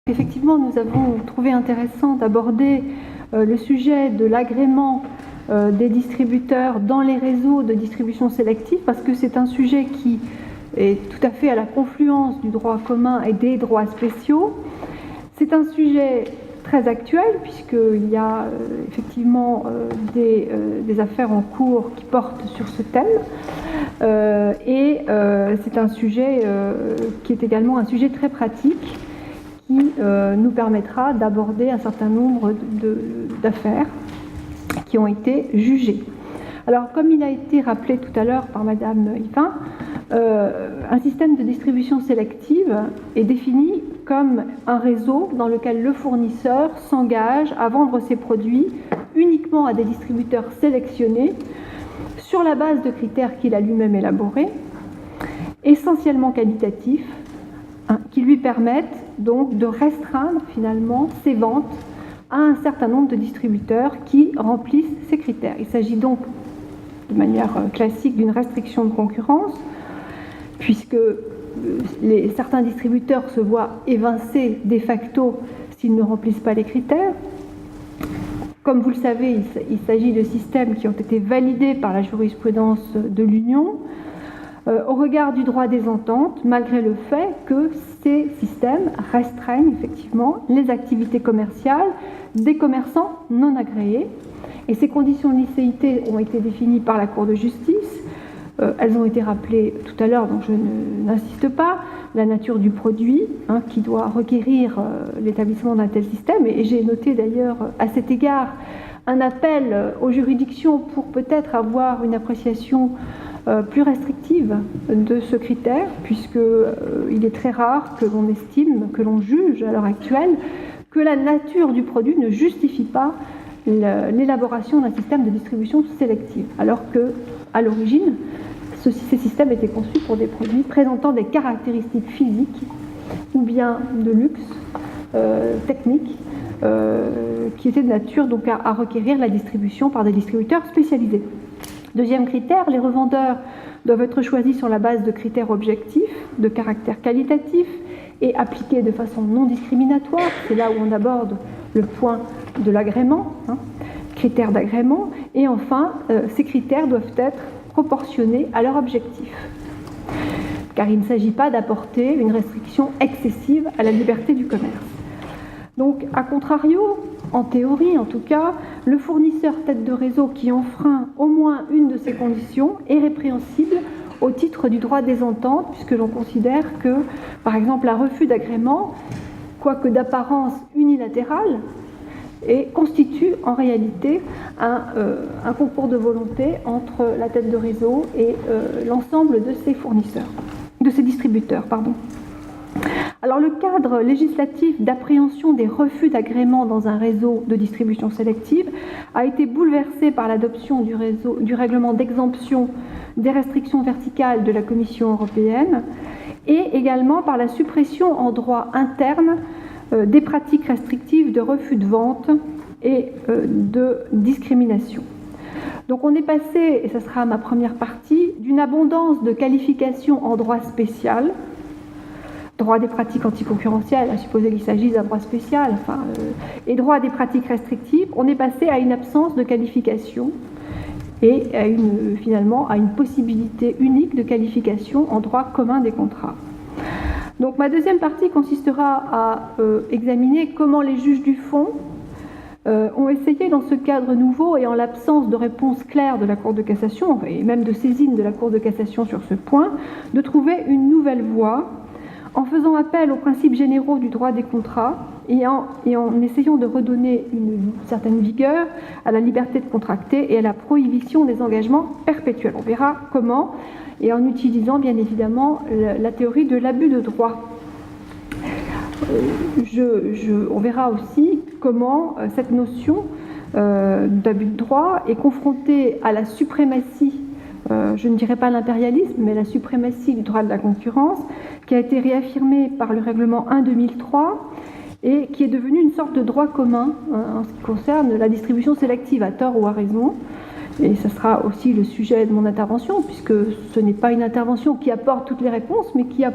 Effectivement, nous avons trouvé intéressant d'aborder le sujet de l'agrément des distributeurs dans les réseaux de distribution sélective, parce que c'est un sujet qui est tout à fait à la confluence du droit commun et des droits spéciaux. C'est un sujet très actuel, puisqu'il y a effectivement des affaires en cours qui portent sur ce thème. C'est un sujet qui est également un sujet très pratique, qui nous permettra d'aborder un certain nombre d'affaires qui ont été jugées. Alors, comme il a été rappelé tout à l'heure par Madame Yvain, un système de distribution sélective est défini comme un réseau dans lequel le fournisseur s'engage à vendre ses produits uniquement à des distributeurs sélectionnés sur la base de critères qu'il a lui-même élaborés, essentiellement qualitatifs, qui lui permettent donc de restreindre finalement ses ventes à un certain nombre de distributeurs qui remplissent ces critères. Il s'agit donc de manière classique d'une restriction de concurrence, puisque certains distributeurs se voient évincés de facto s'ils ne remplissent pas les critères. Comme vous le savez, il s'agit de systèmes qui ont été validés par la jurisprudence de l'Union au regard du droit des ententes, malgré le fait que ces systèmes restreignent effectivement les activités commerciales des commerçants non agréés. Et ces conditions de licéité ont été définies par la Cour de justice. Elles ont été rappelées tout à l'heure, donc je n'insiste pas. La nature du produit, qui doit requérir l'établissement d'un tel système. Et j'ai noté d'ailleurs à cet égard un appel aux juridictions pour peut-être avoir une appréciation plus restrictive de ce critère, puisqu'il est très rare que l'on estime, que l'on juge à l'heure actuelle, que la nature du produit ne justifie pas l'élaboration d'un système de distribution sélective, alors qu'à l'origine, ces systèmes étaient conçus pour des produits présentant des caractéristiques physiques ou bien de luxe, techniques, qui étaient de nature donc à requérir la distribution par des distributeurs spécialisés. Deuxième critère, les revendeurs doivent être choisis sur la base de critères objectifs, de caractère qualitatif et appliqués de façon non discriminatoire. C'est là où on aborde le point de l'agrément, critères d'agrément. Et enfin, ces critères doivent être proportionnés à leur objectif, car il ne s'agit pas d'apporter une restriction excessive à la liberté du commerce. Donc, à contrario, en théorie en tout cas, le fournisseur tête de réseau qui enfreint au moins une de ces conditions est répréhensible au titre du droit des ententes, puisque l'on considère que, par exemple, un refus d'agrément, quoique d'apparence unilatérale, constitue en réalité un concours de volonté entre la tête de réseau et l'ensemble de ses fournisseurs, de ses distributeurs, pardon. Alors, le cadre législatif d'appréhension des refus d'agrément dans un réseau de distribution sélective a été bouleversé par l'adoption du règlement d'exemption des restrictions verticales de la Commission européenne et également par la suppression en droit interne des pratiques restrictives de refus de vente et de discrimination. Donc on est passé, et ce sera ma première partie, d'une abondance de qualifications en droit spécial, droit des pratiques anticoncurrentielles, à supposer qu'il s'agisse d'un droit spécial, et droit des pratiques restrictives, on est passé à une absence de qualification et finalement à une possibilité unique de qualification en droit commun des contrats. Donc ma deuxième partie consistera à examiner comment les juges du fond ont essayé dans ce cadre nouveau et en l'absence de réponse claire de la Cour de cassation, et même de saisine de la Cour de cassation sur ce point, de trouver une nouvelle voie en faisant appel aux principes généraux du droit des contrats et en essayant de redonner une certaine vigueur à la liberté de contracter et à la prohibition des engagements perpétuels. On verra comment, et en utilisant bien évidemment la théorie de l'abus de droit. On verra aussi comment cette notion d'abus de droit est confrontée à la suprématie, je ne dirais pas l'impérialisme, mais la suprématie du droit de la concurrence, qui a été réaffirmée par le règlement 1/2003 et qui est devenu une sorte de droit commun en ce qui concerne la distribution sélective, à tort ou à raison, Et ça sera aussi le sujet de mon intervention, puisque ce n'est pas une intervention qui apporte toutes les réponses, mais qui a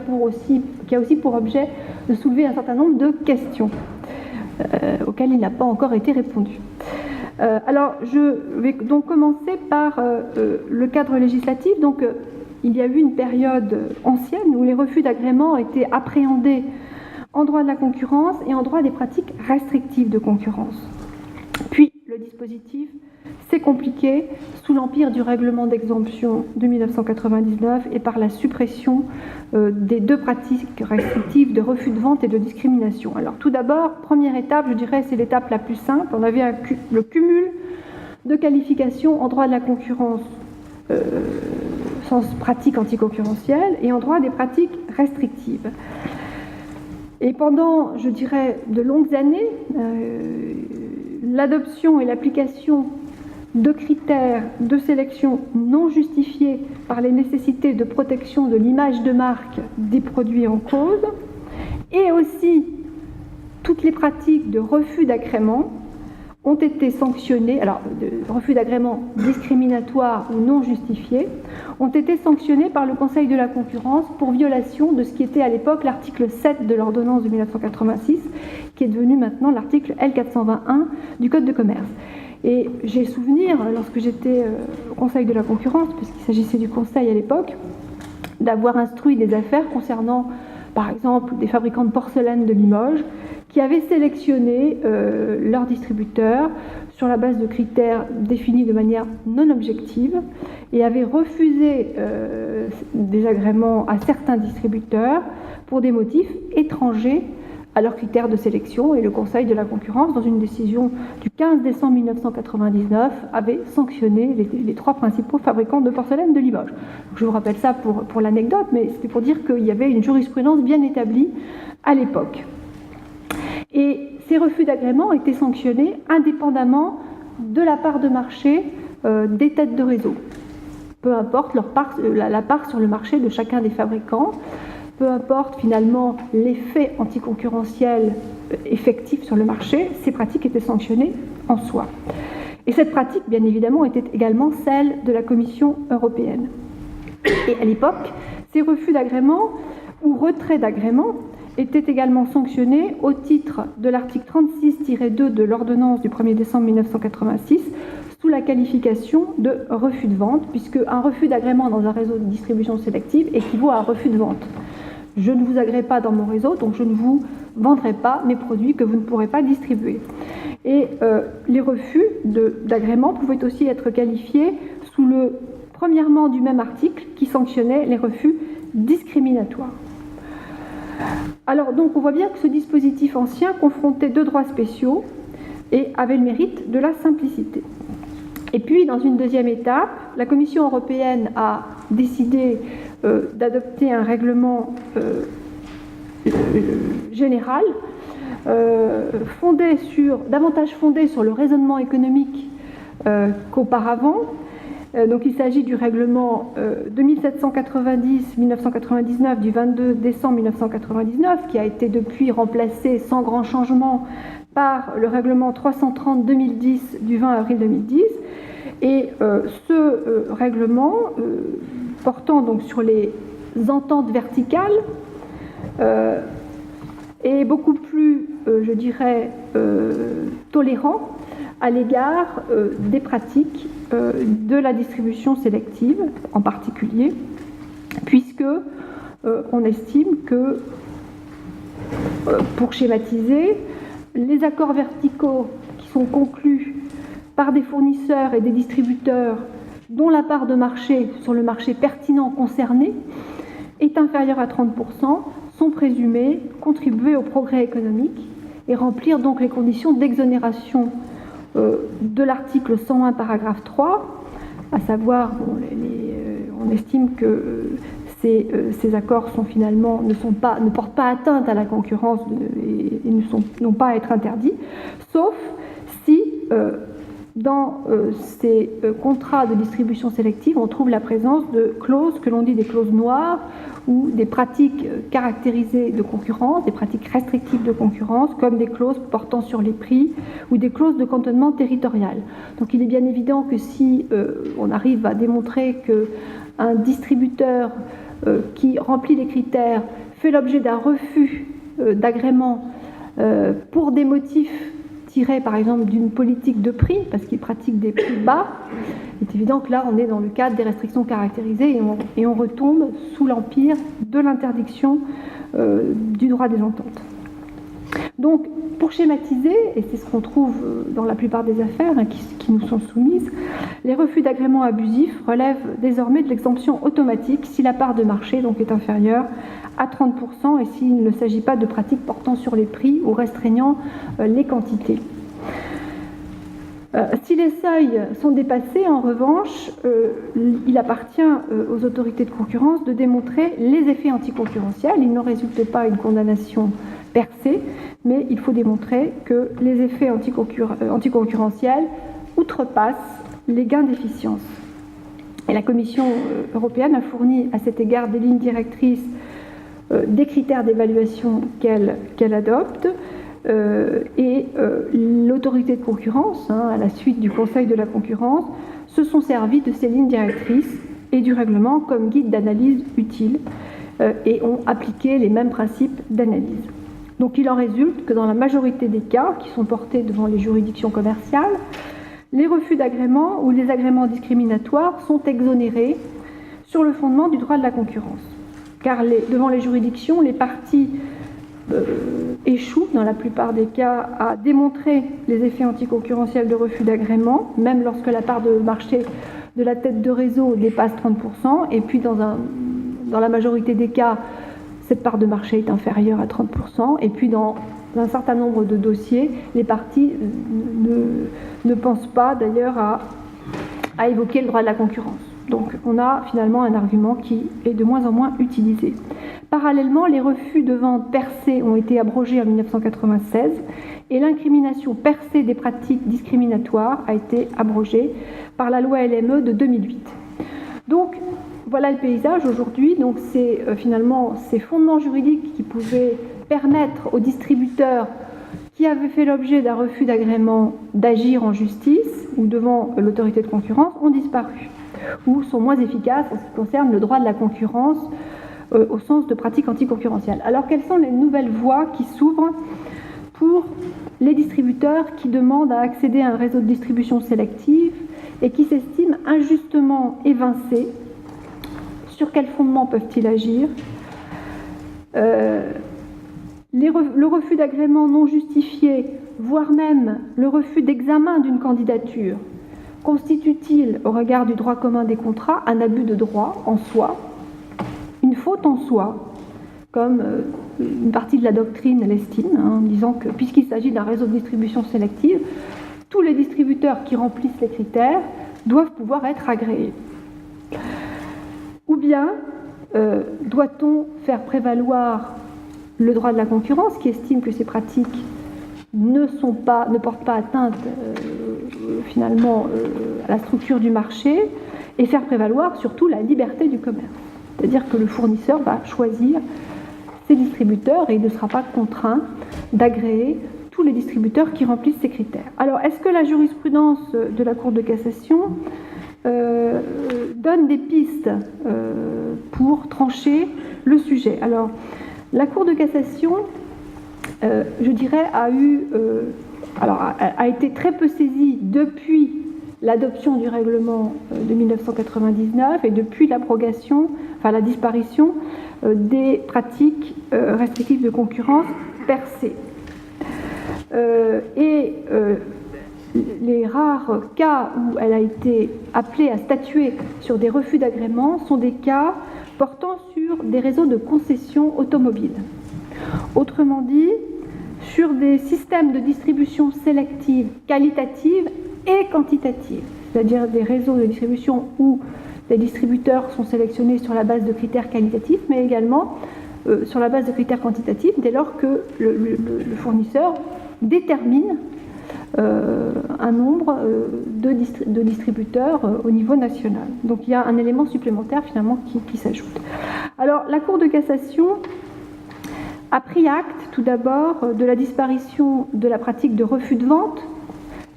aussi pour objet de soulever un certain nombre de questions auxquelles il n'a pas encore été répondu. Alors, je vais donc commencer par le cadre législatif. Donc, il y a eu une période ancienne où les refus d'agrément étaient appréhendés en droit de la concurrence et en droit des pratiques restrictives de concurrence. Puis, le dispositif s'est compliqué sous l'empire du règlement d'exemption de 1999 et par la suppression des deux pratiques restrictives de refus de vente et de discrimination. Alors tout d'abord, première étape, je dirais, c'est l'étape la plus simple. On avait le cumul de qualifications en droit de la concurrence sans pratique anticoncurrentielle et en droit des pratiques restrictives. Et pendant, je dirais, de longues années, l'adoption et l'application de critères de sélection non justifiés par les nécessités de protection de l'image de marque des produits en cause, et aussi toutes les pratiques de refus d'agrément ont été sanctionnées, alors de refus d'agrément discriminatoires ou non justifiés, ont été sanctionnés par le Conseil de la concurrence pour violation de ce qui était à l'époque l'article 7 de l'ordonnance de 1986, qui est devenu maintenant l'article L421 du Code de commerce. Et j'ai souvenir, lorsque j'étais au Conseil de la concurrence, puisqu'il s'agissait du Conseil à l'époque, d'avoir instruit des affaires concernant, par exemple, des fabricants de porcelaine de Limoges qui avaient sélectionné leurs distributeurs sur la base de critères définis de manière non objective et avaient refusé des agréments à certains distributeurs pour des motifs étrangers à leurs critères de sélection, et le Conseil de la concurrence, dans une décision du 15 décembre 1999, avait sanctionné les trois principaux fabricants de porcelaine de Limoges. Donc, je vous rappelle ça pour l'anecdote, mais c'était pour dire qu'il y avait une jurisprudence bien établie à l'époque. Et ces refus d'agrément étaient sanctionnés indépendamment de la part de marché des têtes de réseau. Peu importe la part sur le marché de chacun des fabricants, peu importe finalement l'effet anticoncurrentiel effectif sur le marché, ces pratiques étaient sanctionnées en soi. Et cette pratique, bien évidemment, était également celle de la Commission européenne. Et à l'époque, ces refus d'agrément ou retrait d'agrément étaient également sanctionnés au titre de l'article 36-2 de l'ordonnance du 1er décembre 1986 sous la qualification de refus de vente, puisque un refus d'agrément dans un réseau de distribution sélective équivaut à un refus de vente. Je ne vous agrée pas dans mon réseau, donc je ne vous vendrai pas mes produits que vous ne pourrez pas distribuer. Et les refus d'agrément pouvaient aussi être qualifiés sous le premièrement du même article qui sanctionnait les refus discriminatoires. Alors donc on voit bien que ce dispositif ancien confrontait deux droits spéciaux et avait le mérite de la simplicité. Et puis dans une deuxième étape, la Commission européenne a décidé d'adopter un règlement général davantage fondé sur le raisonnement économique qu'auparavant. Donc il s'agit du règlement 2790-1999 du 22 décembre 1999 qui a été depuis remplacé sans grand changement par le règlement 330-2010 du 20 avril 2010. Et ce règlement portant donc sur les ententes verticales est beaucoup plus, je dirais, tolérant à l'égard des pratiques de la distribution sélective en particulier, puisque on estime que, pour schématiser, les accords verticaux qui sont conclus par des fournisseurs et des distributeurs dont la part de marché sur le marché pertinent concerné est inférieure à 30%, sont présumés contribuer au progrès économique et remplir donc les conditions d'exonération de l'article 101 paragraphe 3, à savoir on estime que ces accords sont finalement, ne portent pas atteinte à la concurrence et n'ont pas à être interdits, sauf si dans ces contrats de distribution sélective, on trouve la présence de clauses que l'on dit des clauses noires ou des pratiques caractérisées de concurrence, des pratiques restrictives de concurrence, comme des clauses portant sur les prix ou des clauses de cantonnement territorial. Donc il est bien évident que si on arrive à démontrer qu'un distributeur qui remplit les critères fait l'objet d'un refus d'agrément pour des motifs tirés par exemple d'une politique de prix, parce qu'il pratique des prix bas, il est évident que là on est dans le cadre des restrictions caractérisées et on retombe sous l'empire de l'interdiction du droit des ententes. Donc pour schématiser, et c'est ce qu'on trouve dans la plupart des affaires qui nous sont soumises, les refus d'agrément abusifs relèvent désormais de l'exemption automatique si la part de marché donc, est inférieure à 30% et s'il ne s'agit pas de pratiques portant sur les prix ou restreignant les quantités. Si les seuils sont dépassés, en revanche, il appartient aux autorités de concurrence de démontrer les effets anticoncurrentiels. Il ne résulte pas une condamnation per se, mais il faut démontrer que les effets anticoncurrentiels outrepassent les gains d'efficience. Et la Commission européenne a fourni à cet égard des lignes directrices, des critères d'évaluation qu'elle adopte, et l'autorité de concurrence, à la suite du Conseil de la concurrence, se sont servis de ces lignes directrices et du règlement comme guide d'analyse utile et ont appliqué les mêmes principes d'analyse. Donc il en résulte que dans la majorité des cas qui sont portés devant les juridictions commerciales, les refus d'agrément ou les agréments discriminatoires sont exonérés sur le fondement du droit de la concurrence. Car devant les juridictions, les parties échouent dans la plupart des cas à démontrer les effets anticoncurrentiels de refus d'agrément, même lorsque la part de marché de la tête de réseau dépasse 30%, et puis dans la majorité des cas, cette part de marché est inférieure à 30%, et puis dans un certain nombre de dossiers, les parties ne pensent pas d'ailleurs à évoquer le droit de la concurrence. Donc on a finalement un argument qui est de moins en moins utilisé. Parallèlement, les refus de vente per se ont été abrogés en 1996 et l'incrimination per se des pratiques discriminatoires a été abrogée par la loi LME de 2008. Donc voilà le paysage aujourd'hui. Donc c'est finalement ces fondements juridiques qui pouvaient permettre aux distributeurs qui avaient fait l'objet d'un refus d'agrément d'agir en justice ou devant l'autorité de concurrence ont disparu ou sont moins efficaces en ce qui concerne le droit de la concurrence au sens de pratique anticoncurrentielle. Alors quelles sont les nouvelles voies qui s'ouvrent pour les distributeurs qui demandent à accéder à un réseau de distribution sélective et qui s'estiment injustement évincés? Sur quel fondement peuvent-ils agir? Le refus d'agrément non justifié, voire même le refus d'examen d'une candidature, constitue-t-il, au regard du droit commun des contrats, un abus de droit en soi, une faute en soi, comme une partie de la doctrine l'estime, en disant que puisqu'il s'agit d'un réseau de distribution sélective, tous les distributeurs qui remplissent les critères doivent pouvoir être agréés. Ou bien doit-on faire prévaloir le droit de la concurrence qui estime que ces pratiques ne portent pas atteinte finalement à la structure du marché et faire prévaloir surtout la liberté du commerce. C'est-à-dire que le fournisseur va choisir ses distributeurs et il ne sera pas contraint d'agréer tous les distributeurs qui remplissent ces critères. Alors, est-ce que la jurisprudence de la Cour de cassation donne des pistes pour trancher le sujet? Alors, la Cour de cassation, je dirais, a été très peu saisie depuis l'adoption du règlement de 1999 et depuis la disparition des pratiques restrictives de concurrence per se. Les rares cas où elle a été appelée à statuer sur des refus d'agrément sont des cas portant sur des réseaux de concession automobile. Autrement dit, sur des systèmes de distribution sélective, qualitative et quantitative, c'est-à-dire des réseaux de distribution où les distributeurs sont sélectionnés sur la base de critères qualitatifs, mais également sur la base de critères quantitatifs, dès lors que le fournisseur détermine un nombre de distributeurs au niveau national. Donc il y a un élément supplémentaire finalement qui s'ajoute. Alors la Cour de cassation a pris acte tout d'abord de la disparition de la pratique de refus de vente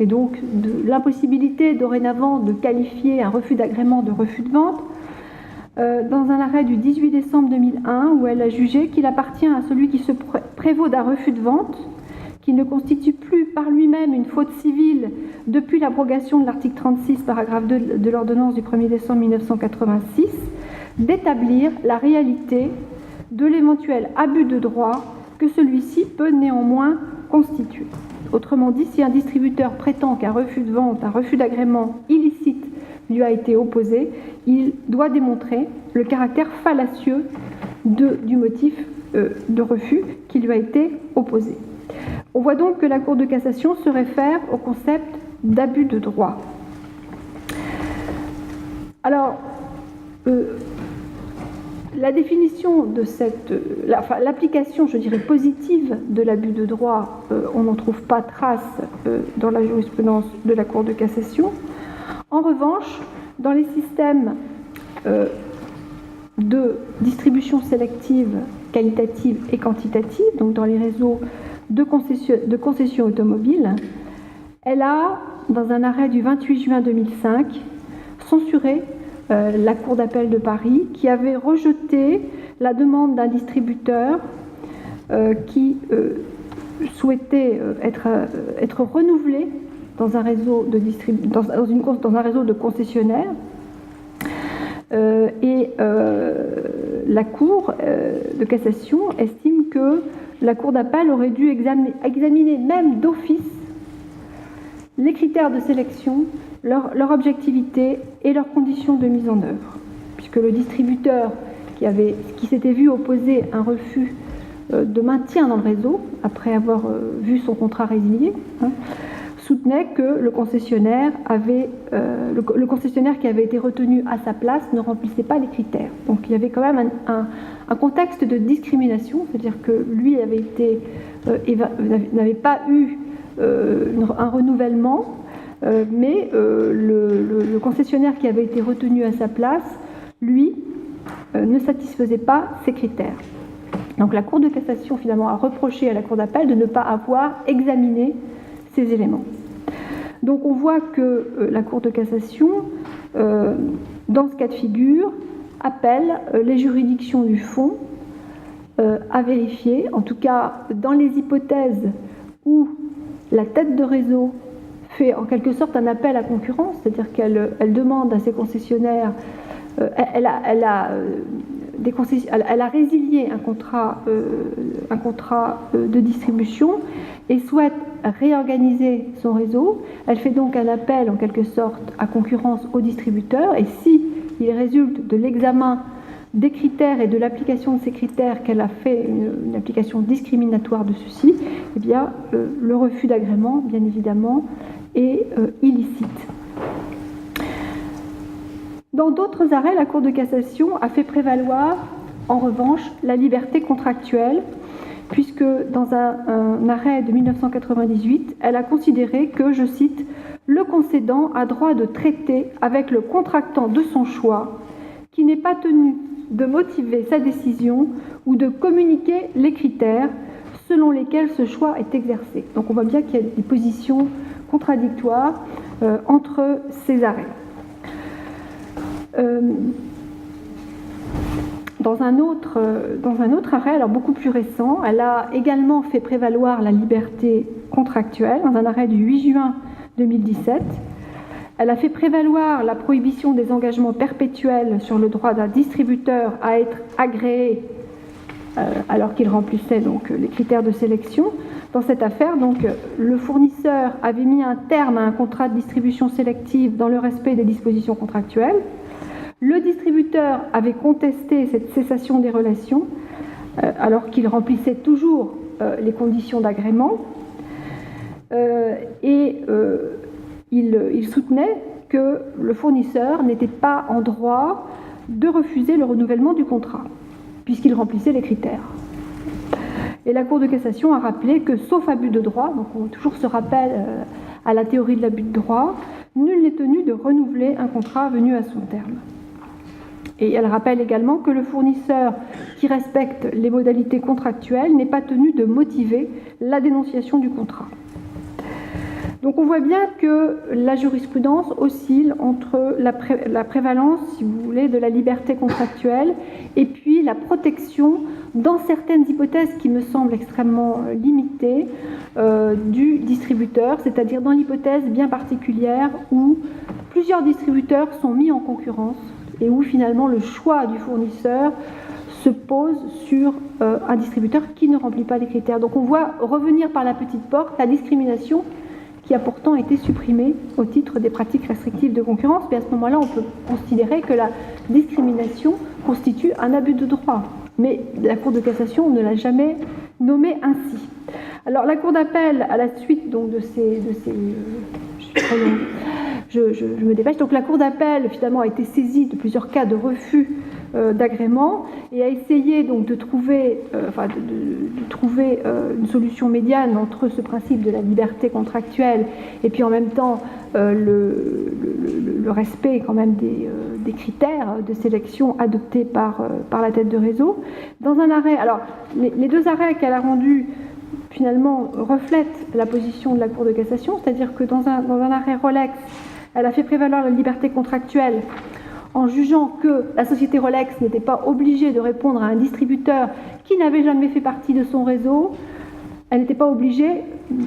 et donc de l'impossibilité dorénavant de qualifier un refus d'agrément de refus de vente dans un arrêt du 18 décembre 2001 où elle a jugé qu'il appartient à celui qui se prévaut d'un refus de vente qui ne constitue plus par lui-même une faute civile depuis l'abrogation de l'article 36, paragraphe 2 de l'ordonnance du 1er décembre 1986, d'établir la réalité de l'éventuel abus de droit que celui-ci peut néanmoins constituer. Autrement dit, si un distributeur prétend qu'un refus de vente, un refus d'agrément illicite lui a été opposé, il doit démontrer le caractère fallacieux du motif de refus qui lui a été opposé. On voit donc que la Cour de cassation se réfère au concept d'abus de droit. Alors, la définition de l'application, je dirais, positive de l'abus de droit, on n'en trouve pas trace dans la jurisprudence de la Cour de cassation. En revanche, dans les systèmes de distribution sélective, qualitative et quantitative, donc dans les réseaux de concession automobile, elle a, dans un arrêt du 28 juin 2005, censuré la Cour d'appel de Paris qui avait rejeté la demande d'un distributeur qui souhaitait être renouvelé dans un réseau dans un réseau de concessionnaires. La Cour de cassation estime que la Cour d'appel aurait dû examiner même d'office les critères de sélection, leur objectivité et leurs conditions de mise en œuvre, puisque le distributeur qui s'était vu opposer un refus de maintien dans le réseau, après avoir vu son contrat résilié, soutenait que le concessionnaire qui avait été retenu à sa place ne remplissait pas les critères. Donc il y avait quand même un contexte de discrimination, c'est-à-dire que lui n'avait pas eu un renouvellement, mais le concessionnaire qui avait été retenu à sa place, lui, ne satisfaisait pas ces critères. Donc la Cour de cassation finalement a reproché à la Cour d'appel de ne pas avoir examiné ces éléments. Donc on voit que la Cour de cassation, dans ce cas de figure, appelle les juridictions du fond à vérifier, en tout cas dans les hypothèses où la tête de réseau fait en quelque sorte un appel à concurrence, c'est-à-dire qu'elle demande à ses concessionnaires, elle a résilié un contrat de distribution et souhaite réorganiser son réseau. Elle fait donc un appel en quelque sorte à concurrence au distributeur et si il résulte de l'examen des critères et de l'application de ces critères qu'elle a fait une application discriminatoire de ceux-ci, eh bien le refus d'agrément, bien évidemment, est illicite. Dans d'autres arrêts, la Cour de cassation a fait prévaloir, en revanche, la liberté contractuelle, puisque dans un arrêt de 1998, elle a considéré que, je cite, « le concédant a droit de traiter avec le contractant de son choix, qui n'est pas tenu de motiver sa décision ou de communiquer les critères selon lesquels ce choix est exercé. » Donc on voit bien qu'il y a des positions contradictoires entre ces arrêts. Dans un autre arrêt, alors beaucoup plus récent, elle a également fait prévaloir la liberté contractuelle, dans un arrêt du 8 juin 2017. Elle a fait prévaloir la prohibition des engagements perpétuels sur le droit d'un distributeur à être agréé alors qu'il remplissait donc les critères de sélection. Dans cette affaire, donc, le fournisseur avait mis un terme à un contrat de distribution sélective dans le respect des dispositions contractuelles. Le distributeur avait contesté cette cessation des relations alors qu'il remplissait toujours les conditions d'agrément il soutenait que le fournisseur n'était pas en droit de refuser le renouvellement du contrat puisqu'il remplissait les critères. Et la Cour de cassation a rappelé que, sauf abus de droit, donc on toujours se rappelle à la théorie de l'abus de droit, nul n'est tenu de renouveler un contrat venu à son terme. Et elle rappelle également que le fournisseur qui respecte les modalités contractuelles n'est pas tenu de motiver la dénonciation du contrat. Donc on voit bien que la jurisprudence oscille entre la prévalence, si vous voulez, de la liberté contractuelle et puis la protection, dans certaines hypothèses qui me semblent extrêmement limitées, du distributeur, c'est-à-dire dans l'hypothèse bien particulière où plusieurs distributeurs sont mis en concurrence et où finalement le choix du fournisseur se pose sur un distributeur qui ne remplit pas les critères. Donc on voit revenir par la petite porte la discrimination qui a pourtant été supprimée au titre des pratiques restrictives de concurrence, mais à ce moment-là, on peut considérer que la discrimination constitue un abus de droit. Mais la Cour de cassation ne l'a jamais nommé ainsi. Alors la Cour d'appel, à la suite donc, je me dépêche. Donc la Cour d'appel, finalement, a été saisie de plusieurs cas de refus d'agrément et a essayé donc de trouver, une solution médiane entre ce principe de la liberté contractuelle et puis en même temps le respect quand même des critères de sélection adoptés par la tête de réseau. Dans un arrêt, alors les deux arrêts qu'elle a rendus finalement reflètent la position de la Cour de cassation, c'est-à-dire que dans un arrêt Rolex, elle a fait prévaloir la liberté contractuelle en jugeant que la société Rolex n'était pas obligée de répondre à un distributeur qui n'avait jamais fait partie de son réseau. Elle n'était pas obligée,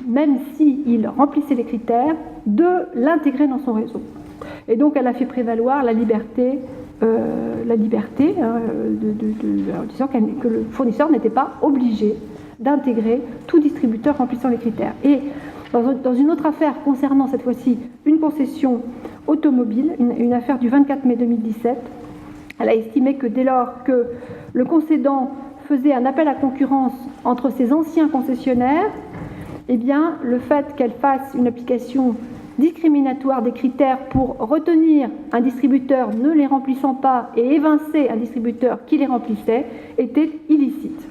même s'il remplissait les critères, de l'intégrer dans son réseau. Et donc elle a fait prévaloir la liberté en disant que le fournisseur n'était pas obligé d'intégrer tout distributeur remplissant les critères. Et dans une autre affaire concernant cette fois-ci une concession automobile, une affaire du 24 mai 2017, elle a estimé que dès lors que le concédant faisait un appel à concurrence entre ses anciens concessionnaires, eh bien, le fait qu'elle fasse une application discriminatoire des critères pour retenir un distributeur ne les remplissant pas et évincer un distributeur qui les remplissait était illicite.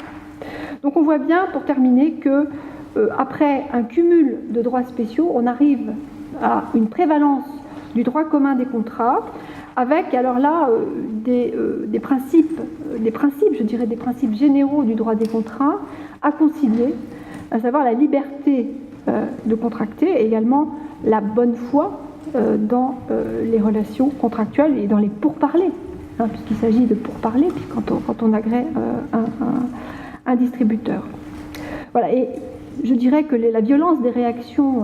Donc on voit bien, pour terminer, que après un cumul de droits spéciaux, on arrive à une prévalence du droit commun des contrats, avec alors là des principes, je dirais des principes généraux du droit des contrats à concilier, à savoir la liberté de contracter et également la bonne foi dans les relations contractuelles et dans les pourparlers, puisqu'il s'agit de pourparlers quand on agrée un distributeur. Voilà, et je dirais que la violence des réactions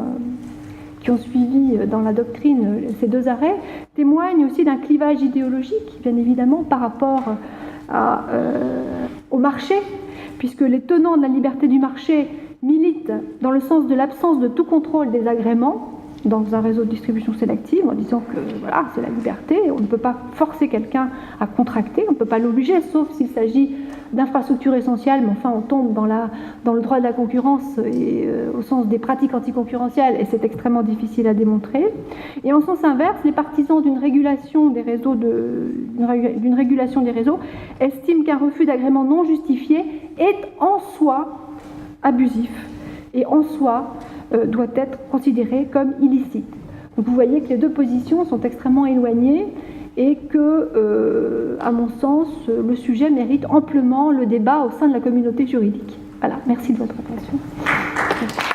qui ont suivi dans la doctrine ces deux arrêts témoignent aussi d'un clivage idéologique, bien évidemment, par rapport au marché, puisque les tenants de la liberté du marché militent dans le sens de l'absence de tout contrôle des agréments dans un réseau de distribution sélective, en disant que voilà, c'est la liberté, on ne peut pas forcer quelqu'un à contracter, on ne peut pas l'obliger, sauf s'il s'agit d'infrastructures essentielles, mais enfin on tombe dans le droit de la concurrence et au sens des pratiques anticoncurrentielles, et c'est extrêmement difficile à démontrer. Et en sens inverse, les partisans d'une régulation des réseaux, estiment qu'un refus d'agrément non justifié est en soi abusif et en soi doit être considéré comme illicite. Donc vous voyez que les deux positions sont extrêmement éloignées et que, à mon sens, le sujet mérite amplement le débat au sein de la communauté juridique. Voilà, merci de votre attention. Merci.